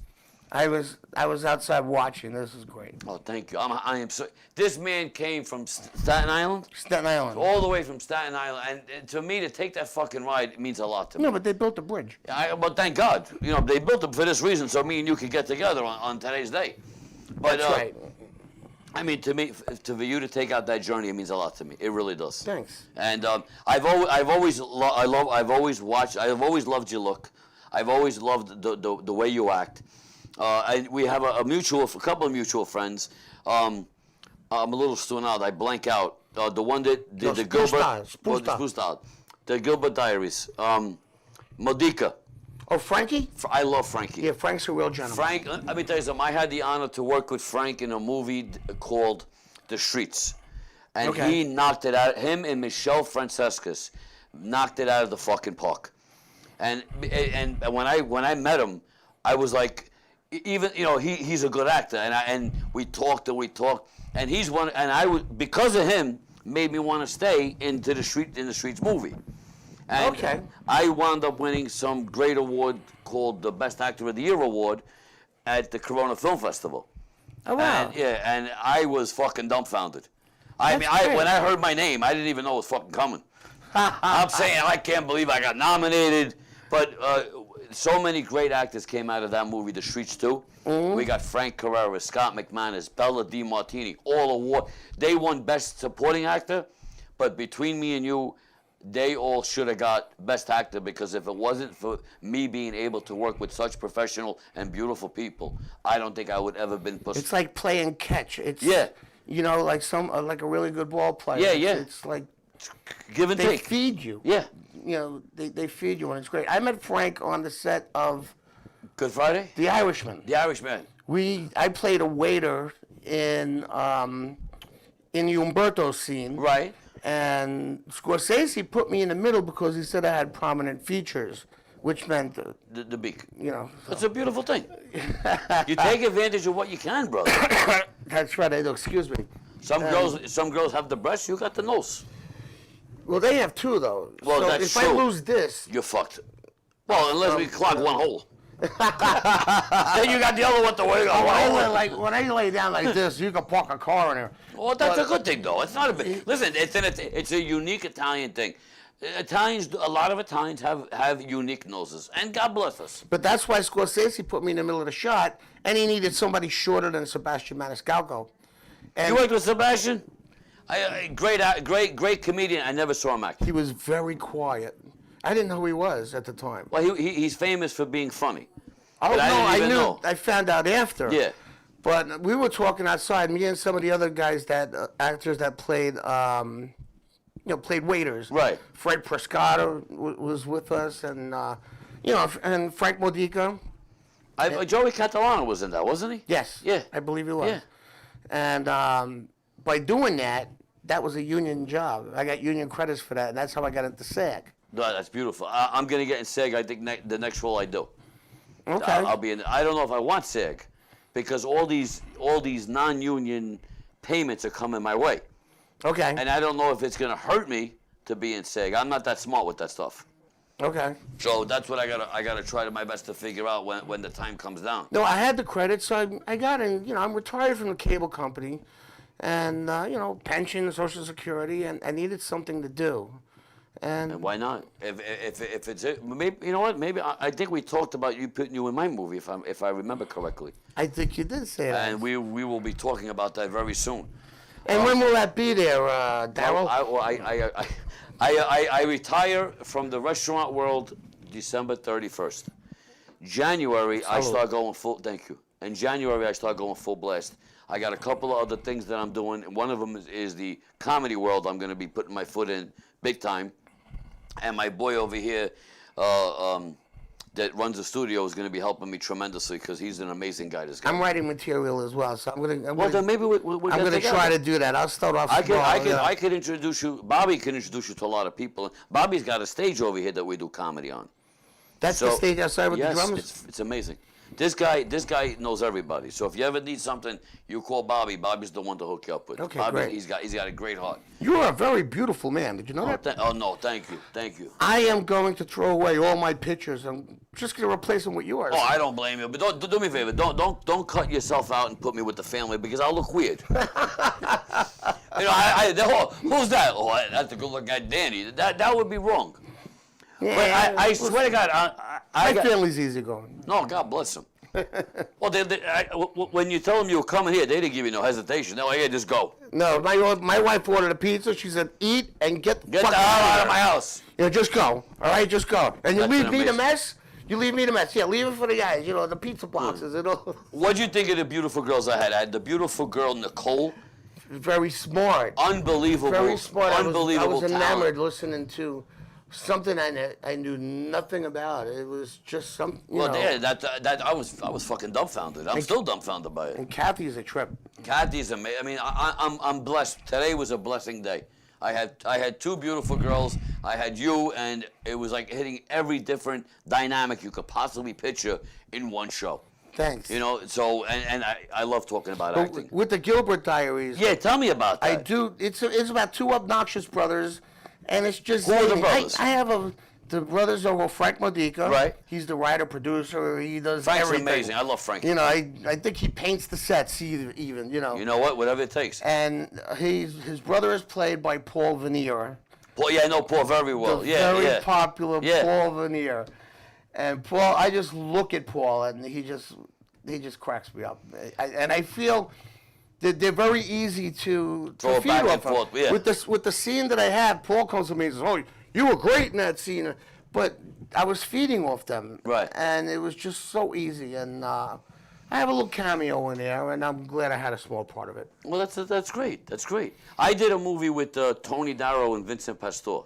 I was outside watching. This is great. Oh, thank you. I am so. This man came from Staten Island, Staten Island. all the way from Staten Island, and to me to take that fucking ride means a lot to me. No, but they built a bridge. But thank God, they built it for this reason, so me and you could get together on today's day. But That's right. I mean, to me, for you to take out that journey, it means a lot to me. It really does. Thanks. And I've always loved your look. I've always loved the way you act. We have a couple of mutual friends. I'm a little stoned out. I blank out. The one that did the Gilbert. Spoostad. The Gilbert Diaries. Modica. Oh, Frankie? I love Frankie. Yeah, Frank's a real gentleman. Frank, let me tell you something. I had the honor to work with Frank in a movie called The Streets. And Okay. he knocked it out. Him and Michelle Francescus knocked it out of the fucking park. And when I met him, I was like, even he's a good actor, and we talked, and he's one, and I would, because of him, made me want to stay in the Streets movie. And Okay. I wound up winning some great award called the Best Actor of the Year award at the Corona Film Festival. Oh, wow. And I was fucking dumbfounded. That's great. When I heard my name, I didn't even know it was fucking coming. I'm saying I can't believe I got nominated, but so many great actors came out of that movie, The Streets 2. Mm-hmm. We got Frank Carrera, Scott McManus, Bella DiMartini, all award. They won Best Supporting Actor, but between me and you, they all should have got Best Actor, because if it wasn't for me being able to work with such professional and beautiful people, I don't think I would ever been pushed. It's like playing catch. It's Yeah. like like a really good ball player. Yeah. It's like Give and they take. feed you. Yeah. They feed you, and it's great. I met Frank on the set of Good Friday? The Irishman. The Irishman. I played a waiter in the Umberto scene. Right. And Scorsese put me in the middle because he said I had prominent features. which meant, The beak. you know. So. It's a beautiful thing. You take advantage of what you can, brother. That's right. I do. Excuse me. Some girls have the breasts. You got the nose. Well, they have two though. Well, so that's if true. I lose this, You're fucked. Well, unless we clog one hole. Then you got the other one to worry about. when I lay down like this, you can park a car in there. Well, that's a good thing, though. It's not a big. Listen, it's a unique Italian thing. A lot of Italians have unique noses, and God bless us. But that's why Scorsese put me in the middle of the shot, and he needed somebody shorter than Sebastian Maniscalco. And You worked with Sebastian? Great comedian. I never saw him act. he was very quiet. I didn't know who he was at the time. Well, he's famous for being funny. Oh, But no, I didn't I even knew. know. I found out after. Yeah. But we were talking outside, me and some of the other guys actors that played, played waiters. Right. Fred Prescott was with us, and, and Frank Modica. Joey Catalano was in that, wasn't he? Yes. Yeah. I believe he was. Yeah. And by doing that, that was a union job. I got union credits for that, and that's how I got into SAG. No, that's beautiful. I'm gonna get in SAG. I think the next role I do. Okay. I'll be in. I don't know if I want SAG, because all these non-union payments are coming my way, Okay. and I don't know if it's gonna hurt me to be in SAG. I'm not that smart with that stuff. Okay. So that's what I gotta try my best to figure out when the time comes down. No, I had the credits, so I got in. I'm retired from the cable company, and pension, Social Security, and I needed something to do. And why not? If it's it, maybe you know what? Maybe I think we talked about you putting you in my movie, if I remember correctly. I think you did say that. And we will be talking about that very soon. And when will that be there, Daryl? I retire from the restaurant world December 31st. January I start going full. Thank you. In January I start going full blast. I got a couple of other things that I'm doing. One of them is the comedy world. I'm going to be putting my foot in big time. And my boy over here that runs the studio is going to be helping me tremendously, because he's an amazing guy. This guy. I'm writing material as well, so I'm gonna. Well, then maybe we'll I'm get gonna together. try to do that. I'll start off. I could introduce you. Bobby can introduce you to a lot of people. Bobby's got a stage over here that we do comedy on. That's the stage outside with the drums. Yes, it's amazing. This guy knows everybody. So if you ever need something, you call Bobby. Bobby's the one to hook you up with. Okay, Bobby, great. He's got a great heart. You're a very beautiful man. Did you know that? Oh no, thank you. I am going to throw away all my pictures. I'm just going to replace them with yours. Oh, I don't blame you. But don't do me a favor. Don't cut yourself out and put me with the family, because I'll look weird. Who's that? Oh, that's the good-looking guy, Danny. That would be wrong. Yeah, But I swear to God, my family's easygoing. No, God bless them. Well, when you tell them you were coming here, they didn't give you no hesitation. They're like, "Hey, just go. No, my wife ordered a pizza. She said, "Eat and get Get fuck the hell out of my house." Just go. All right, just go. And you That's leave an me the amazing- mess. You leave me the mess. Yeah, leave it for the guys. The pizza boxes. What'd you think of the beautiful girls I had? I had the beautiful girl, Nicole. Very smart. Unbelievable. Very smart. Unbelievable I was enamored talent. listening to something I knew nothing about. It was just some. Well, yeah, that I was fucking dumbfounded. I'm still dumbfounded by it. And Kathy's a trip. Kathy's amazing. I mean, I'm blessed. Today was a blessing day. I had two beautiful girls. I had you, and it was like hitting every different dynamic you could possibly picture in one show. Thanks. So and I love talking about acting. With the Gilbert Diaries. Yeah, tell me about that. I do. It's about two obnoxious brothers, and it's just. Who are the zany. brothers? I have the brothers are Frank Modica. Right. He's the writer, producer. He does Frank's everything. amazing. I love Frank. I think he paints the sets even. You know what? Whatever it takes. And his brother is played by Paul Veneer. Paul, yeah, I know Paul very well. The Yeah, very yeah. popular Yeah. Paul Veneer. And Paul, I just look at Paul, and he just cracks me up. And I feel that they're very easy to Throw it feed back off and forth, of. yeah. With the scene that I have, Paul comes to me and says, "Oh, you were great in that scene," but I was feeding off them, Right. And it was just so easy. And I have a little cameo in there, and I'm glad I had a small part of it. Well, that's great. That's great. I did a movie with Tony Darrow and Vincent Pastore.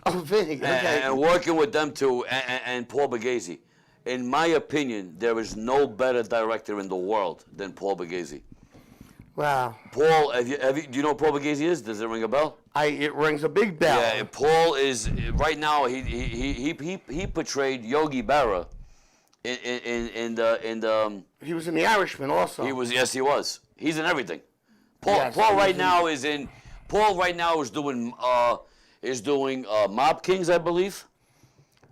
Oh, Vinny, okay. And working with them too, and Paul Borghese. In my opinion, there is no better director in the world than Paul Borghese. Wow. Paul, do you know who Paul Borghese is? Does it ring a bell? It rings a big bell. Yeah, Paul is right now. He portrayed Yogi Berra in the. He was in The Irishman also. He was, yes, he was. He's in everything. Paul Yes, Paul he right was now is in. Paul right now is doing Mob Kings, I believe.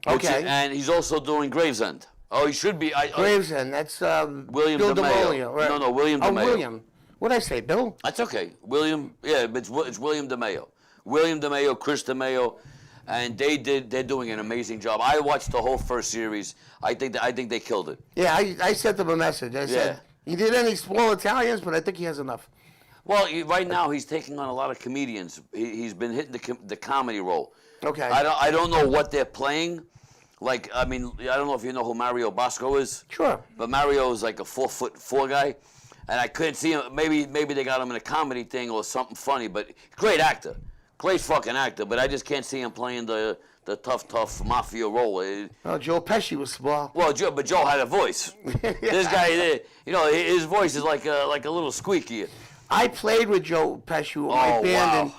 Okay. And he's also doing Gravesend. Oh, he should be. Gravesend. That's William Bill DeMaio. DeMaio. Right? No, William Oh, DeMaio. William. What'd I say, Bill? That's okay. William, yeah, but it's William DeMaio. William DeMaio, Chris DeMaio, and they're doing an amazing job. I watched the whole first series. I think they killed it. Yeah, I sent him a message. I said, he did any small Italians, but I think he has enough. Well, right now he's taking on a lot of comedians. He's been hitting the comedy role. Okay. I don't know what they're playing. Like, I mean, I don't know if you know who Mario Bosco is. Sure. But Mario is like a 4'4" guy, and I couldn't see him. Maybe they got him in a comedy thing or something funny. But great actor, great fucking actor. But I just can't see him playing the tough mafia role. Oh, Joe Pesci was small. Well, Joe had a voice. This guy, you know, his voice is like a little squeaky. I played with Joe Pesci with my Oh, band wow. in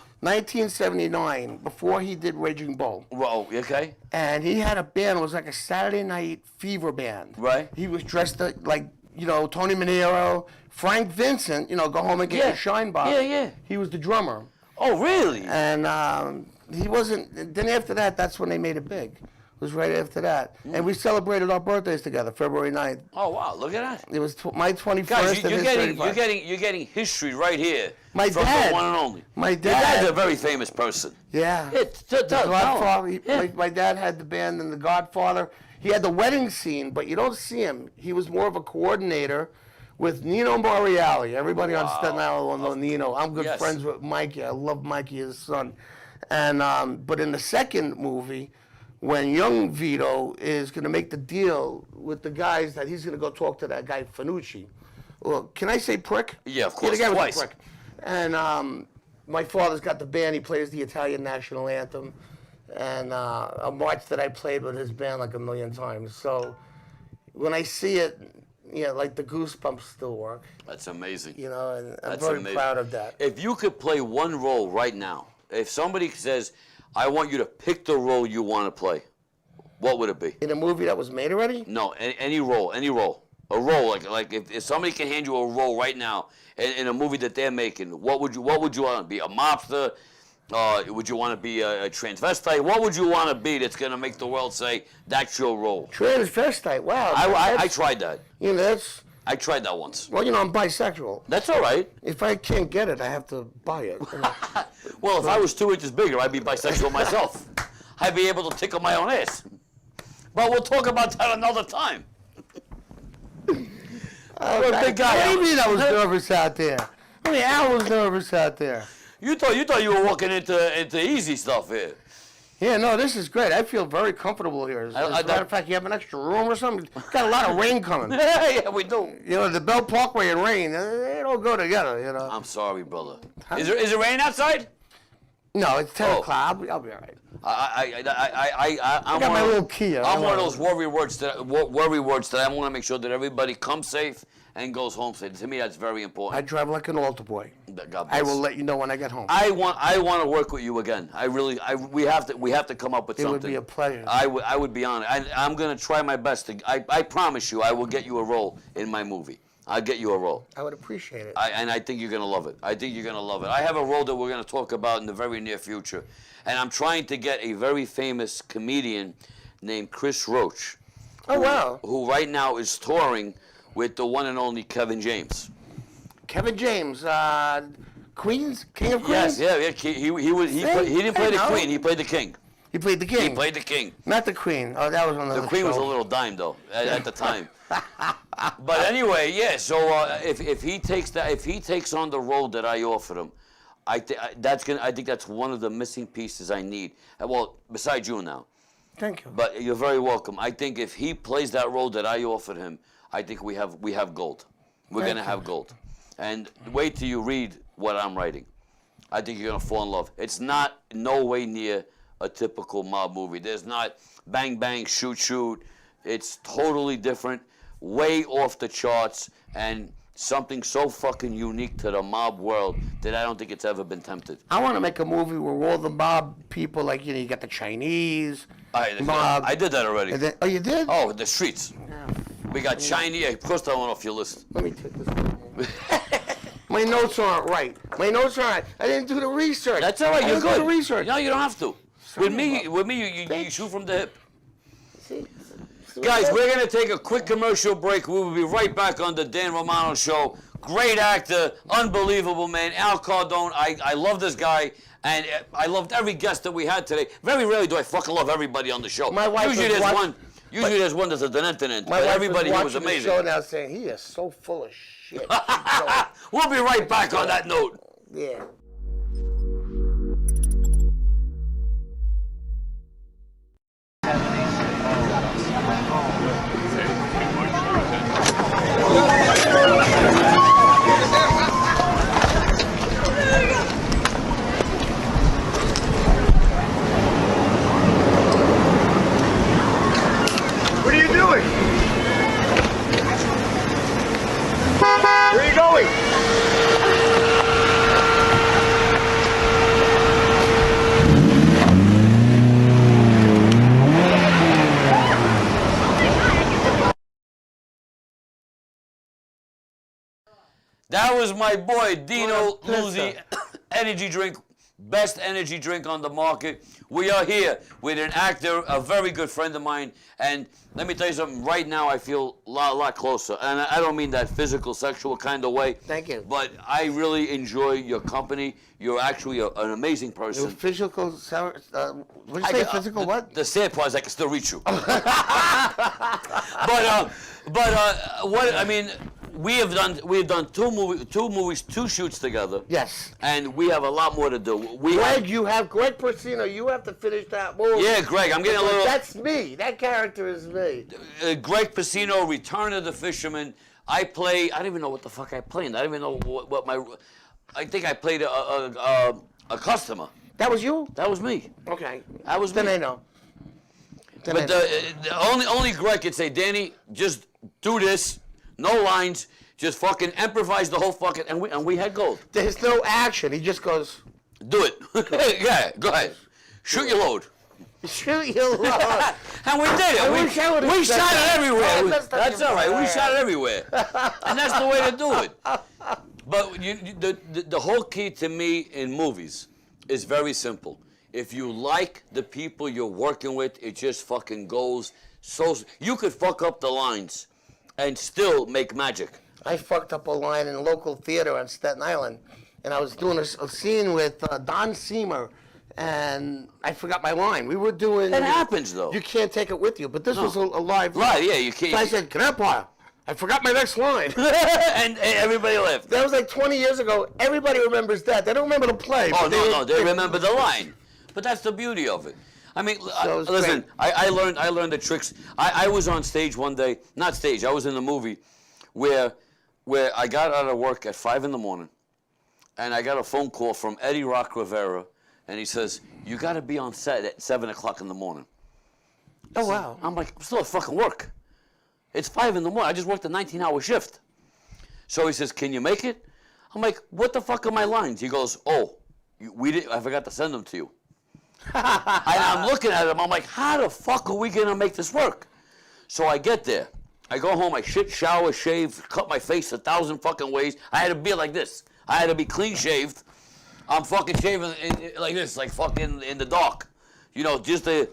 1979, before he did Raging Bull. Well, okay. And he had a band. It was like a Saturday night fever band. Right. He was dressed like, Tony Manero, Frank Vincent, go home and get your shine box. Yeah, yeah. He was the drummer. Oh, really? And he wasn't, then after that, that's when they made it big. It was right after that. And we celebrated our birthdays together, February 9th. Oh, wow! Look at that. It was my 21st Guys, and his 35th. you're getting history right here. My from dad. the one and only. My Your dad. dad's a very famous person. Yeah. The Godfather. My dad had the band in The Godfather. He had the wedding scene, but you don't see him. He was more of a coordinator with Nino Moriali. Everybody on Staten Island will know Nino. I'm good Yes. friends with Mikey. I love Mikey, his son. And but in the second movie, when young Vito is going to make the deal with the guys that he's going to go talk to that guy Fanucci. Well, can I say prick? Yeah, of course, the guy was a twice. prick. And my father's got the band. He plays the Italian national anthem. And a march that I played with his band like a million times. So when I see it, like the goosebumps still work. That's amazing. And I'm That's very amazing. proud of that. If you could play one role right now, if somebody says, "I want you to pick the role you want to play," what would it be? In a movie that was made already? No, any role, a role. Like if somebody can hand you a role right now in a movie that they're making, what would you want to be? A mobster? Would you want to be a transvestite? What would you want to be that's going to make the world say that's your role? Transvestite, wow. I tried that. That's, I tried that once. well, I'm bisexual. That's all right. If I can't get it, I have to buy it. Well, if I was 2 inches bigger, I'd be bisexual myself. I'd be able to tickle my own ass. But we'll talk about that another time. You're a big guy. What do you mean I was nervous out there? I was nervous out there. You thought you were walking into easy stuff here. Yeah, no, this is great. I feel very comfortable here. As a matter of fact, you have an extra room or something? Got a lot of rain coming. Yeah, we do. The Bell Parkway and rain, they don't go together, I'm sorry, brother. Is it rain outside? No, it's 10 Oh. o'clock. I'll be all right. I'm got my one of- little Kia. I'm one of those worry words that I want to make sure that everybody comes safe and goes home safe. To me, that's very I important. drive like an altar boy. God bless. I will let you know when I get home. I want to work with you again. We have to come up with It something. would be a pleasure. I would be honored. I'm gonna try my best to. I promise you, I will get you a role in my movie. I'll get you a role. I would appreciate it. And I think you're gonna love it. I think you're gonna love it. I have a role that we're gonna talk about in the very near future, and I'm trying to get a very famous comedian named Chris Roach. Oh, wow. Who right now is touring with the one and only Kevin James. Kevin James, Queens? King of Queens? Yes, yeah. He didn't play the no. queen. He played the king. He played the king. He played the king. Not the queen. Oh, that was another The queen was a show. little dime though at the time. But anyway, yeah. So if he takes on the role that I offered him, I think that's one of the missing pieces I need. Well, besides you now. Thank you. But you're very welcome. I think if he plays that role that I offered him, I think we have gold. We're gonna have gold. And wait till you read what I'm writing. I think you're gonna fall in love. It's not no way near a typical mob movie. There's not bang bang shoot shoot. It's totally different, way off the charts, and something so fucking unique to the mob world that I don't think it's ever been attempted. I want to make a movie where all the mob people, like, you got the Chinese mob. I did that already. And then, oh, you did? Oh, the streets. We got Chinese. Of course, that one off your list. Let me take this. My notes aren't right. I didn't do the research. That's all right. I You're didn't good. do the research. No, you don't have to. With me, you shoot from the hip. See? Guys, we're going to take a quick commercial break. We will be right back on the Dan Romano Show. Great actor, unbelievable man, Al Cardone. I love this guy, and I loved every guest that we had today. Very rarely do I fucking love everybody on the show. My wife usually was there's one. Usually there's one that's a dent. My But wife everybody here was watching amazing. the show now saying, he is so full of shit. We'll be right back on that note. Yeah. What are you doing? Where are you going? That was my boy Dino What a Luzzi. Energy drink, best energy drink on the market. We are here with an actor, a very good friend of mine, and let me tell you something. Right now, I feel a lot closer, and I don't mean that physical, sexual kind of way. Thank you. But I really enjoy your company. You're actually an amazing person. Physical, what did you say, physical what? The sad part is I can still reach you. but what I mean, we've done two movies, two shoots together. Yes. And we have a lot more to do. Greg Persino, you have to finish that movie. Yeah, Greg, I'm getting a little. That's me. That character is me. Greg Persino, Return of the Fisherman. I don't even know what the fuck I played. I don't even know what my. I think I played a customer. That was you? That was me. Okay. That was Then me. I know. But only Greg could say, Danny, just do this, no lines, just fucking improvise the whole fucking, and we had gold. There's no action. He just goes, Do it. Yeah, go ahead. Shoot your load. shoot your load. And we did it. wish I would've We said shot that. it everywhere. I messed up That's your all right. We mind. shot it everywhere. And that's the way to do it. But the whole key to me in movies is very simple. If you like the people you're working with, it just fucking goes so. You could fuck up the lines and still make magic. I fucked up a line in a local theater on Staten Island, and I was doing a scene with Don Seamer, and I forgot my line. We were doing. It happens, though. You can't take it with you, but this was a live. Right, yeah, you can't. So I said, Grandpa, I forgot my next line. and everybody left. That was like 20 years ago. Everybody remembers that. They don't remember the play. Oh, but no, they remember the line. But that's the beauty of it. I mean, it's listen, great. I learned the tricks. I was on stage one day, not stage, I was in a movie where I got out of work at 5 in the morning, and I got a phone call from Eddie Rock Rivera, and he says, you got to be on set at 7 o'clock in the morning. Oh, wow. I'm like, I'm still at fucking work. It's 5 in the morning. I just worked a 19-hour shift. So he says, can you make it? I'm like, what the fuck are my lines? He goes, oh, I forgot to send them to you. And I'm looking at him, I'm like, how the fuck are we gonna make this work? So I get there. I go home, I shit, shower, shave, cut my face 1,000 fucking ways. I had to be like this. I had to be clean shaved. I'm fucking shaving like this, like fucking in the dark. You know, just the.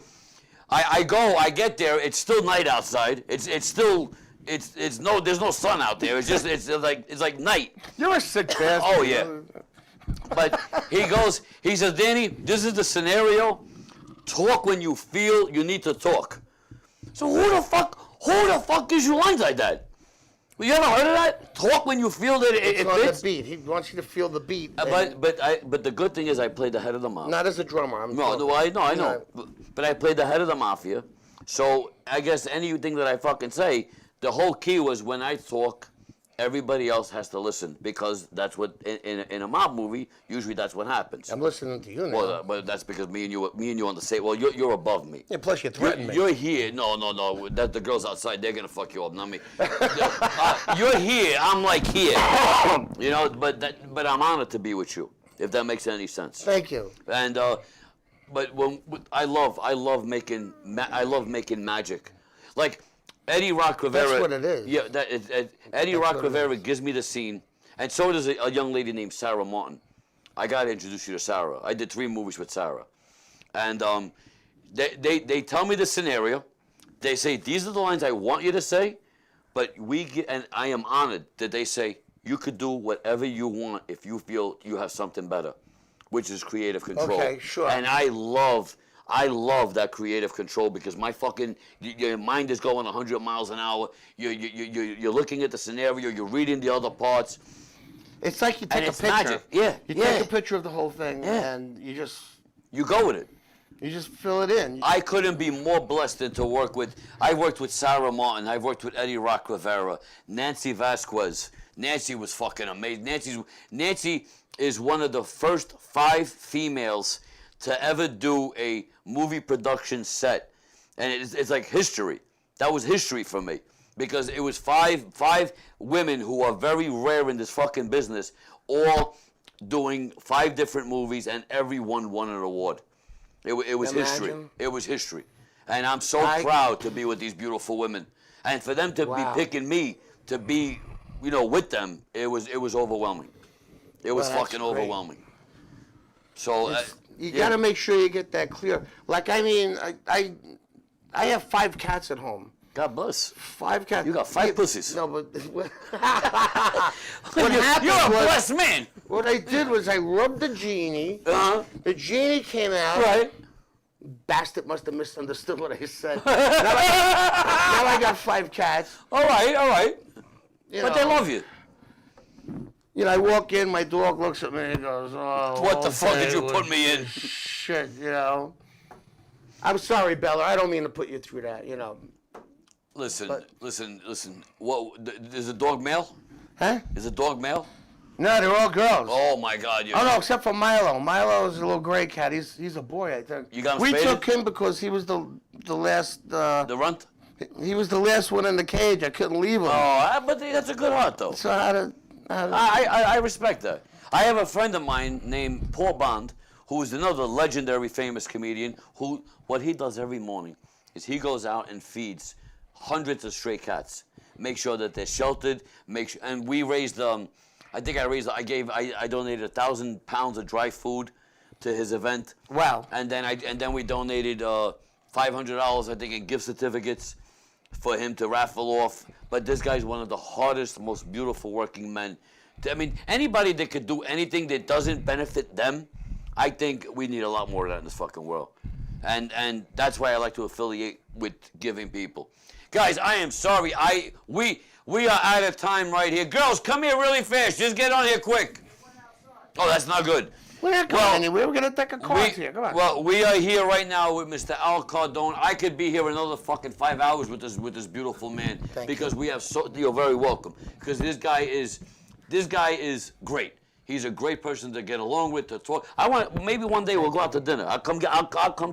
I get there. It's still night outside. It's there's no sun out there. It's like night. You're a sick bastard. Oh yeah. But he says, Danny, this is the scenario. Talk when you feel you need to talk. So who the fuck gives you lines like that? Well, you ever heard of that? Talk when you feel that it on fits. the beat. He wants you to feel the beat. But the good thing is I played the head of the mafia. Not as a drummer. I know. But I played the head of the mafia. So I guess anything that I fucking say, the whole key was when I talk everybody else has to listen because that's what in a mob movie usually that's what happens. I'm listening to you now. Well, but that's because me and you on the same. Well, you're above me. Yeah, plus you threatened me. You're here. No. That the girls outside, they're gonna fuck you up, not me. You're here. I'm like here. You know, but I'm honored to be with you. If that makes any sense. Thank you. And but I love making magic, like Eddie Rock Rivera. That's what it is. Yeah, Eddie Rock Rivera gives me the scene, and so does a young lady named Sarah Martin. I gotta introduce you to Sarah. I did 3 movies with Sarah, and they tell me the scenario. They say these are the lines I want you to say, but and I am honored that they say you could do whatever you want if you feel you have something better, which is creative control. Okay, sure. And I love that creative control because my fucking your mind is going 100 miles an hour. You're looking at the scenario. You're reading the other parts. It's like you take a picture. Magic. Yeah, You take a picture of the whole thing, and you go with it. You just fill it in. I couldn't be more blessed than to work with. I worked with Sarah Martin. I've worked with Eddie Rock Rivera, Nancy Vasquez. Nancy was fucking amazing. Nancy is one of the first 5 females to ever do a movie production set, and it's like history. That was history for me because it was five women who are very rare in this fucking business, all doing 5 different movies, and every one won an award. It was history. It was history, and I'm so proud to be with these beautiful women, and for them to be picking me to be, with them. It was overwhelming. It was fucking overwhelming. So you got to make sure you get that clear. Like I have 5 cats at home. God bless. 5 cats. You got 5 pussies. No, but what You're a blessed man. What I did was I rubbed the genie. The genie came out. Right. Bastard must have misunderstood what I said. now I got 5 cats. All right. But they love you. I walk in, my dog looks at me and goes, "Oh, what the fuck did you put me in?" Shit, I'm sorry, Bella. I don't mean to put you through that, Listen. What is a dog male? Huh? Is a dog male? No, they're all girls. Oh my God! Oh no, except for Milo. Milo is a little gray cat. He's a boy, I think. You got him We spayed? took him because he was the last. The runt? He was the last one in the cage. I couldn't leave him. Oh, but that's a good heart, though. So how to I respect that. I have a friend of mine named Paul Bond, who is another legendary famous comedian, who, what he does every morning is he goes out and feeds hundreds of stray cats, make sure that they're sheltered, and we raised, I donated 1,000 pounds of dry food to his event. Wow. And then we donated $500, I think, in gift certificates for him to raffle off. But this guy's one of the hardest, most beautiful working men. I mean, anybody that could do anything that doesn't benefit them, I think we need a lot more of that in this fucking world. And that's why I like to affiliate with giving people. Guys, I am sorry. We are out of time right here. Girls, come here really fast. Just get on here quick. Oh, that's not good. We're not going anywhere. We're going to take a course here. Come on. Well, we are here right now with Mr. Al Cardone. I could be here another fucking 5 hours with this beautiful man. Because we have you're very welcome. Because this guy is great. He's a great person to get along with, to talk. Maybe one day we'll go out to dinner. I'll come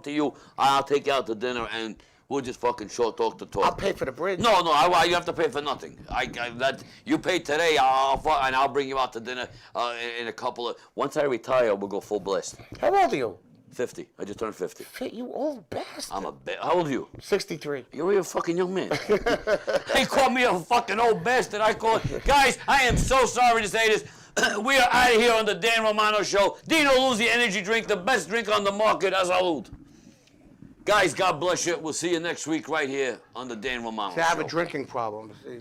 to you. I'll take you out to dinner and we'll just fucking short talk to talk. I'll pay for the bridge. No, you have to pay for nothing. You pay today, and I'll bring you out to dinner in a couple of. Once I retire, we'll go full blast. How old are you? 50. I just turned 50. You old bastard. How old are you? 63. You're a fucking young man. He called me a fucking old bastard. Guys, I am so sorry to say this. We are out of here on the Dan Romano Show. Dino Luzzi energy drink, the best drink on the market. A salud. Guys, God bless you. We'll see you next week right here on the Dan Romano Show. I have a drinking problem. See?